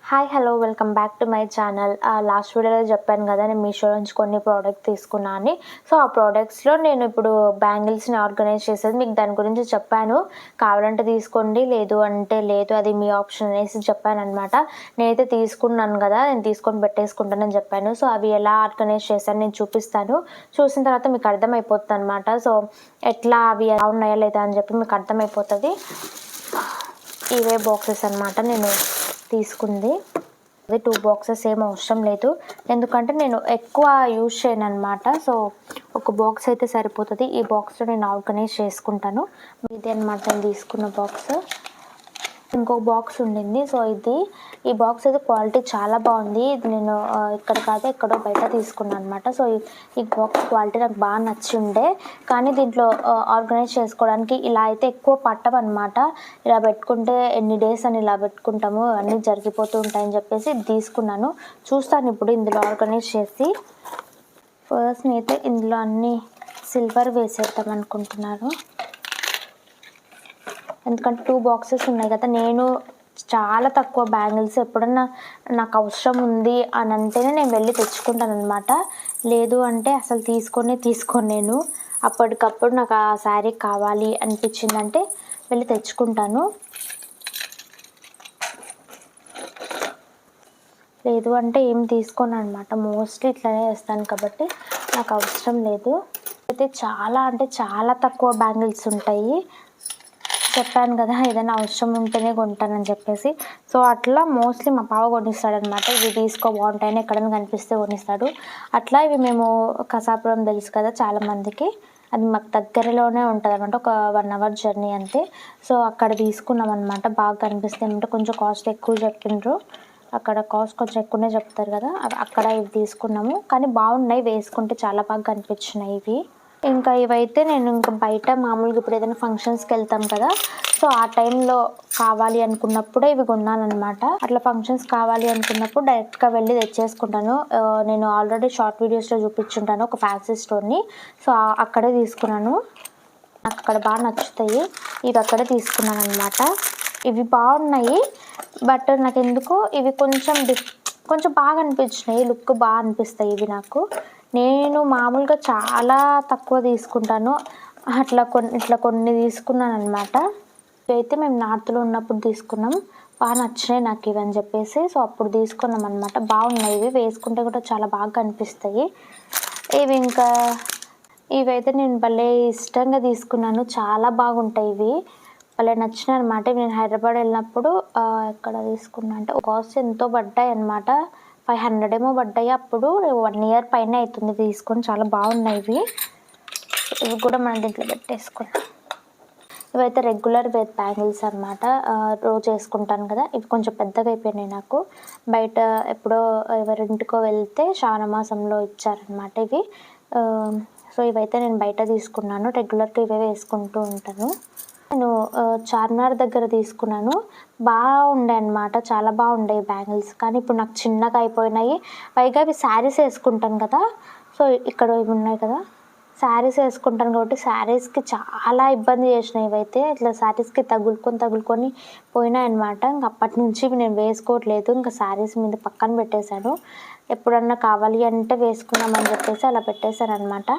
Hi hello welcome back to my channel. Last వీడియోలో చెప్పాను కదా, నేను మీషో నుంచి కొన్ని ప్రోడక్ట్ తీసుకున్నా అని. సో ఆ ప్రోడక్ట్స్లో నేను ఇప్పుడు బ్యాంగిల్స్ని ఆర్గనైజ్ చేసేది మీకు దాని గురించి చెప్పాను. కావాలంటే తీసుకోండి, లేదు అంటే లేదు, అది మీ ఆప్షన్ అనేసి చెప్పాను అనమాట. నేనైతే తీసుకున్నాను కదా, నేను తీసుకొని పెట్టేసుకుంటానని చెప్పాను. సో అవి ఎలా ఆర్గనైజ్ చేశాను నేను చూపిస్తాను. చూసిన తర్వాత మీకు అర్థమైపోతుంది అనమాట. సో ఎట్లా అవి ఎలా ఉన్నాయా లేదా అని చెప్పి మీకు అర్థమైపోతుంది. ఇవే బాక్సెస్ అనమాట నేను తీసుకుంది. అది 2 బాక్సెస్ ఏం అవసరం లేదు, ఎందుకంటే నేను ఎక్కువ యూజ్ చేయను అనమాట. సో ఒక బాక్స్ అయితే సరిపోతుంది. ఈ బాక్స్లో నేను ఆర్గనైజ్ చేసుకుంటాను. ఇదే అనమాట నేను తీసుకున్న బాక్స్. ఇంకొక బాక్స్ ఉండింది. సో ఈ బాక్స్ అయితే క్వాలిటీ చాలా బాగుంది. ఇది నేను ఇక్కడ కాదు ఎక్కడో బయట తీసుకున్నాను అనమాట. సో ఈ బాక్స్ క్వాలిటీ నాకు బాగా నచ్చిండే, కానీ దీంట్లో ఆర్గనైజ్ చేసుకోవడానికి ఇలా అయితే ఎక్కువ పట్టవన్నమాట. ఇలా పెట్టుకుంటే ఎన్ని డేస్ అని ఇలా పెట్టుకుంటాము, అన్నీ జరిగిపోతూ ఉంటాయని చెప్పేసి తీసుకున్నాను. చూస్తాను ఇప్పుడు ఇందులో ఆర్గనైజ్ చేసి. ఫస్ట్ అయితే ఇందులో అన్నీ సిల్వర్ వేసేద్దాం అనుకుంటున్నాను, ఎందుకంటే 2 బాక్సెస్ ఉన్నాయి కదా. నేను చాలా తక్కువ బ్యాంగిల్స్ ఎప్పుడన్నా నాకు అవసరం ఉంది అని అంటేనే నేను వెళ్ళి తెచ్చుకుంటాను అనమాట. లేదు అంటే అసలు తీసుకోను నేను. అప్పటికప్పుడు నాకు ఆ శారీ కావాలి అనిపించిందంటే వెళ్ళి తెచ్చుకుంటాను, లేదు అంటే ఏం తీసుకోను అనమాట. మోస్ట్లీ ఇట్లానే చేస్తాను కాబట్టి నాకు అవసరం లేదు. అయితే చాలా అంటే చాలా తక్కువ బ్యాంగిల్స్ ఉంటాయి. చెప్పాను కదా, ఏదైనా అవసరం ఉంటేనే కొంటానని చెప్పేసి. సో అట్లా మోస్ట్లీ మా బావ కొనిస్తాడు అనమాట. ఇవి తీసుకో బాగుంటాయని ఎక్కడైనా కనిపిస్తే కొనిస్తాడు. అట్లా ఇవి మేము కసాపురం తెలుసు కదా చాలామందికి, అది మాకు దగ్గరలోనే ఉంటుంది అనమాట. ఒక 1 అవర్ జర్నీ అంతే. సో అక్కడ తీసుకున్నాం అనమాట. బాగా కనిపిస్తాయి అంటే కొంచెం కాస్ట్ ఎక్కువ చెప్పిండ్రు. అక్కడ కాస్ట్ కొంచెం ఎక్కువనే చెప్తారు కదా, అక్కడ ఇవి తీసుకున్నాము. కానీ బాగున్నాయి, వేసుకుంటే చాలా బాగా కనిపించినాయి ఇవి. ఇంకా ఇవైతే నేను ఇంకా బయట మామూలుగా ఇప్పుడు ఏదైనా ఫంక్షన్స్కి వెళ్తాం కదా, సో ఆ టైంలో కావాలి అనుకున్నప్పుడే ఇవి కొన్నానమాట. అట్లా ఫంక్షన్స్ కావాలి అనుకున్నప్పుడు డైరెక్ట్గా వెళ్ళి తెచ్చేసుకుంటాను. నేను ఆల్రెడీ షార్ట్ వీడియోస్లో చూపించుంటాను ఒక ఫ్యాన్సీ స్టోర్ని. సో అక్కడే తీసుకున్నాను. నాకు అక్కడ బాగా నచ్చుతాయి, ఇవి అక్కడే తీసుకున్నాను అనమాట. ఇవి బాగున్నాయి, బట్ నాకు ఎందుకో ఇవి కొంచెం బాగా అనిపించినాయి, లుక్ బాగా అనిపిస్తాయి ఇవి నాకు. నేను మామూలుగా చాలా తక్కువ తీసుకుంటాను, ఇట్లా కొన్ని తీసుకున్నాను అనమాట. ఇవైతే మేము నార్త్లో ఉన్నప్పుడు తీసుకున్నాం, బాగా నచ్చినాయి నాకు ఇవి అని చెప్పేసి. సో అప్పుడు తీసుకున్నాం అనమాట. బాగున్నాయి ఇవి, వేసుకుంటే కూడా చాలా బాగా అనిపిస్తాయి ఇవి. ఇంకా ఇవైతే నేను భలే ఇష్టంగా తీసుకున్నాను, చాలా బాగుంటాయి ఇవి, భలే నచ్చినాయి అనమాట. నేను హైదరాబాద్ వెళ్ళినప్పుడు ఎక్కడ తీసుకున్నా అంటే కాస్ట్ ఎంతో పడ్డాయి అనమాట, 500 ఏమో పడ్డాయి. అప్పుడు 1 ఇయర్ పైన అవుతుంది తీసుకొని. చాలా బాగున్నాయి ఇవి. ఇవి కూడా మన దీంట్లో పెట్టేసుకున్నాం. ఇవైతే రెగ్యులర్ వేర్ బ్యాంగిల్స్ అనమాట, రోజు వేసుకుంటాను కదా. ఇవి కొంచెం పెద్దగా అయిపోయినాయి నాకు. బయట ఎప్పుడో ఎవరింటికో వెళ్తే శ్రావణ మాసంలో ఇచ్చారనమాట ఇవి. సో ఇవైతే నేను బయట తీసుకున్నాను, రెగ్యులర్గా ఇవే వేసుకుంటూ ఉంటాను. నేను చార్మినార్ దగ్గర తీసుకున్నాను, బాగుండే అనమాట, చాలా బాగుండే బ్యాంగిల్స్. కానీ ఇప్పుడు నాకు చిన్నగా అయిపోయినాయి. పైగా ఇవి శారీస్ వేసుకుంటాను కదా, సో ఇక్కడ ఇవి ఉన్నాయి కదా, శారీస్ వేసుకుంటాను కాబట్టి శారీస్కి చాలా ఇబ్బంది చేసినాయి ఇవైతే. ఇట్లా శారీస్కి తగులుకొని పోయినాయి అనమాట. ఇంక అప్పటి నుంచి నేను వేసుకోవట్లేదు, ఇంకా శారీస్ మీద పక్కన పెట్టేశాను. ఎప్పుడన్నా కావాలి అంటే వేసుకుందామని చెప్పేసి అలా పెట్టేశాను అనమాట.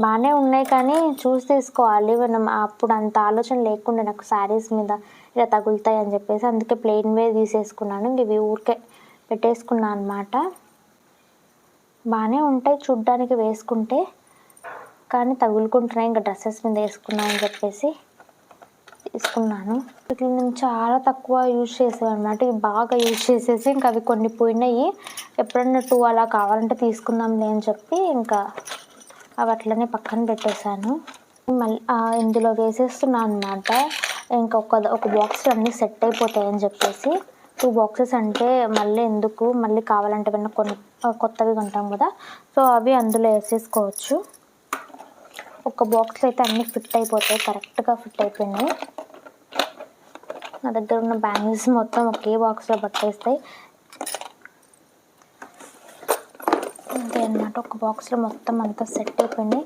బాగానే ఉన్నాయి కానీ చూసి తీసుకోవాలి. మనం అప్పుడు అంత ఆలోచన లేకుండా నాకు శారీస్ మీద ఇలా తగులుతాయి అని చెప్పేసి, అందుకే ప్లెయిన్ వే తీసేసుకున్నాను. ఇంక ఇవి ఊరికే పెట్టేసుకున్నాను అనమాట. బాగానే ఉంటాయి చూడ్డానికి వేసుకుంటే, కానీ తగులుకుంటున్నాయి. ఇంకా డ్రెస్సెస్ మీద వేసుకున్నాను అని చెప్పేసి తీసుకున్నాను. వీటిని నేను చాలా తక్కువ యూజ్ చేసాను అనమాట. ఇవి బాగా యూజ్ చేసేసి ఇంకా అవి కొన్ని పోయినాయి. ఎప్పుడన్నా 2 అలా కావాలంటే తీసుకుందాంలే అని చెప్పి ఇంకా అవి అట్లనే పక్కన పెట్టేశాను. మళ్ళీ ఇందులో వేసేస్తున్నాను అనమాట. ఒక బాక్స్లో అన్నీ సెట్ అయిపోతాయని చెప్పేసి. 2 బాక్సెస్ అంటే మళ్ళీ ఎందుకు, మళ్ళీ కావాలంటే ఏమన్నా కొత్తవి కొంటాం కదా, సో అవి అందులో వేసేసుకోవచ్చు. ఒక బాక్స్లో అయితే అన్నీ ఫిట్ అయిపోతాయి, కరెక్ట్గా ఫిట్ అయిపోయినాయి. నా దగ్గర ఉన్న బ్యాంగిల్స్ మొత్తం ఒకే బాక్స్లో పట్టేస్తాయి అంతే అనమాట. ఒక బాక్స్లో మొత్తం అంతా సెట్ అయిపోయింది.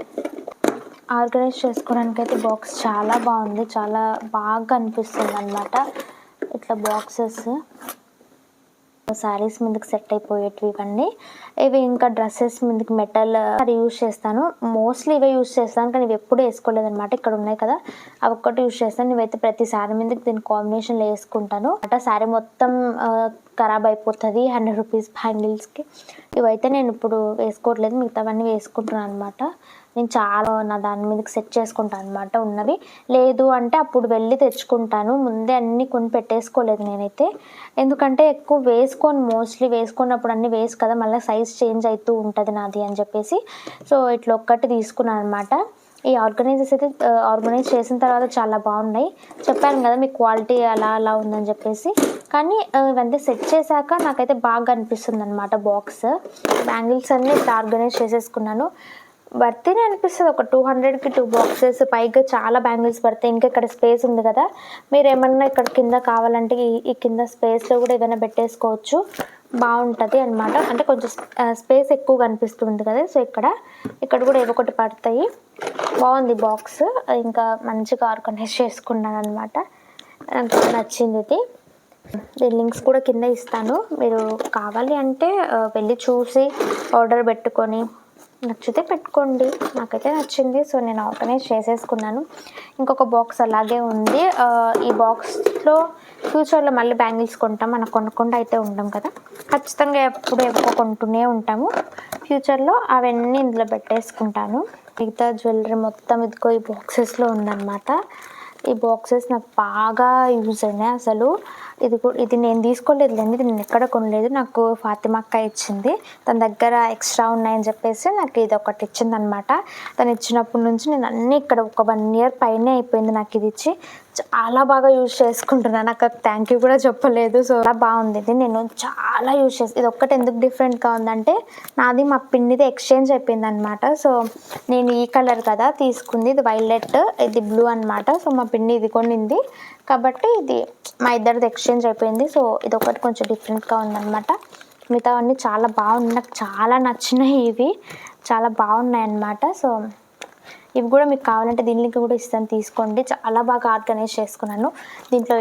ఆర్గనైజ్ చేసుకోవడానికి అయితే బాక్స్ చాలా బాగుంది, చాలా బాగా అనిపిస్తుంది అనమాట. ఇట్లా బాక్సెస్ శారీస్ మీదకి సెట్ అయిపోయేటివి ఇవన్నీ. ఇవి ఇంకా డ్రెస్సెస్ మీదకి మెటల్ అది యూజ్ చేస్తాను. మోస్ట్లీ ఇవే యూజ్ చేస్తాను, కానీ ఇవి ఎప్పుడూ వేసుకోలేదన్నమాట. ఇక్కడ ఉన్నాయి కదా, అవి ఒక్కటి యూజ్ చేస్తాను. ఇవైతే ప్రతి శారీ మీదకి దీని కాంబినేషన్లో వేసుకుంటాను. అంటే శారీ మొత్తం ఖరాబ్ అయిపోతుంది 100 రూపీస్ బ్యాంగిల్స్కి. ఇవైతే నేను ఇప్పుడు వేసుకోవట్లేదు, మిగతావన్నీ వేసుకుంటున్నాను అనమాట. నేను చాలా నా దాని మీదకి సెట్ చేసుకుంటాను అనమాట ఉన్నవి. లేదు అంటే అప్పుడు వెళ్ళి తెచ్చుకుంటాను, ముందే అన్నీ కొని పెట్టేసుకోలేదు నేనైతే. ఎందుకంటే ఎక్కువ వేసుకోను, మోస్ట్లీ వేసుకున్నప్పుడు అన్నీ వేసు కదా, మళ్ళీ సైజ్ చేంజ్ అవుతూ ఉంటుంది నాది అని చెప్పేసి. సో ఇట్లా ఒక్కటి తీసుకున్నాను అనమాట. ఈ ఆర్గనైజర్స్ అయితే ఆర్గనైజ్ చేసిన తర్వాత చాలా బాగున్నాయి. చెప్పాను కదా మీకు క్వాలిటీ అలా ఉందని చెప్పేసి. కానీ ఇవంతా సెట్ చేశాక నాకైతే బాగా అనిపిస్తుంది అనమాట. బాక్స్ బ్యాంగిల్స్ అన్నీ ఇట్లా ఆర్గనైజ్ చేసేసుకున్నాను. వర్తీనే అనిపిస్తుంది. ఒక 200కి 2 బాక్సెస్, పైగా చాలా బ్యాంగిల్స్ పడతాయి. ఇంకా ఇక్కడ స్పేస్ ఉంది కదా, మీరు ఏమన్నా ఇక్కడ కింద కావాలంటే ఈ కింద స్పేస్లో కూడా ఏదైనా పెట్టేసుకోవచ్చు, బాగుంటుంది అనమాట. అంటే కొంచెం స్పేస్ ఎక్కువ కనిపిస్తుంది కదా, సో ఇక్కడ కూడా ఏవో ఒకటి పడతాయి. బాగుంది బాక్స్, ఇంకా మంచిగా ఆర్గనైజ్ చేసుకున్నాను అనమాట. నాకు నచ్చింది ఇది. దీని లింక్స్ కూడా కింద ఇస్తాను, మీరు కావాలి అంటే వెళ్ళి చూసి ఆర్డర్ పెట్టుకొని నచ్చితే పెట్టుకోండి. నాకైతే నచ్చింది, సో నేను ఆర్గనైజ్ చేసేసుకున్నాను. ఇంకొక బాక్స్ అలాగే ఉంది. ఈ బాక్స్లో ఫ్యూచర్లో మళ్ళీ బ్యాంగిల్స్ కొంటాం, మనం కొనకుండా అయితే ఉంటాం కదా, ఖచ్చితంగా ఎప్పుడు ఎక్కువ కొంటూనే ఉంటాము. ఫ్యూచర్లో అవన్నీ ఇందులో పెట్టేసుకుంటాను. మిగతా జ్యువెలరీ మొత్తం ఇదిగో ఈ బాక్సెస్లో ఉందన్నమాట. ఈ బాక్సెస్ నాకు బాగా యూజ్ అయినాయి అసలు. ఇది నేను తీసుకోలేదులేండి, ఇది నేను ఎక్కడ కొనలేదు, నాకు ఫాతిమా అక్క ఇచ్చింది. తన దగ్గర ఎక్స్ట్రా ఉన్నాయని చెప్పేసి నాకు ఇది ఒకటి ఇచ్చింది అనమాట. తను ఇచ్చినప్పటి నుంచి నేను అన్నీ ఇక్కడ ఒక 1 ఇయర్ పైనే అయిపోయింది నాకు ఇది ఇచ్చి. చాలా బాగా యూజ్ చేసుకుంటున్నాను, నాకు థ్యాంక్ యూ కూడా చెప్పలేదు. సో చాలా బాగుంది ఇది, నేను చాలా యూజ్ చేస్తాను. ఇది ఒక్కటి ఎందుకు డిఫరెంట్గా ఉందంటే నాది మా పిన్నిది ఎక్స్చేంజ్ అయిపోయింది అనమాట. సో నేను ఈ కలర్ కదా తీసుకుంది, ఇది వైలెట్, ఇది బ్లూ అనమాట. సో మా పిన్ని ఇది కొనింది కాబట్టి ఇది మా ఇద్దరిది ఎక్స్చేంజ్ అయిపోయింది. సో ఇది ఒకటి కొంచెం డిఫరెంట్గా ఉందన్నమాట. మిగతావన్నీ చాలా బాగున్నాయి, నాకు చాలా నచ్చినాయి, ఇవి చాలా బాగున్నాయి అన్నమాట. సో ఇవి కూడా మీకు కావాలంటే దీని లింక్ కూడా ఇస్తాను, తీసుకోండి. చాలా బాగా ఆర్గనైజ్ చేసుకున్నాను. దీంట్లో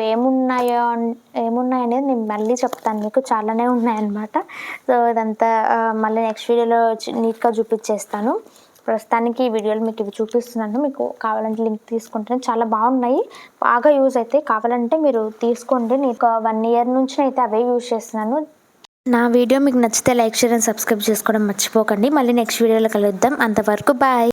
ఏమున్నాయనేది నేను మళ్ళీ చెప్తాను మీకు, చాలానే ఉన్నాయన్నమాట. సో ఇదంతా మళ్ళీ నెక్స్ట్ వీడియోలో నీట్గా చూపించేస్తాను. ప్రస్తుతానికి ఈ వీడియోలో మీకు ఇవి చూపిస్తున్నాను, మీకు కావాలంటే లింక్ తీసుకుంటే చాలా బాగున్నాయి, బాగా యూజ్ అయితే. కావాలంటే మీరు తీసుకోండి. నేను 1 ఇయర్ నుంచి అయితే అవే యూజ్ చేస్తున్నాను. నా వీడియో మీకు నచ్చితే లైక్, షేర్ అండ్ సబ్స్క్రైబ్ చేసుకోవడం మర్చిపోకండి. మళ్ళీ నెక్స్ట్ వీడియోలో కలుద్దాం, అంతవరకు బాయ్.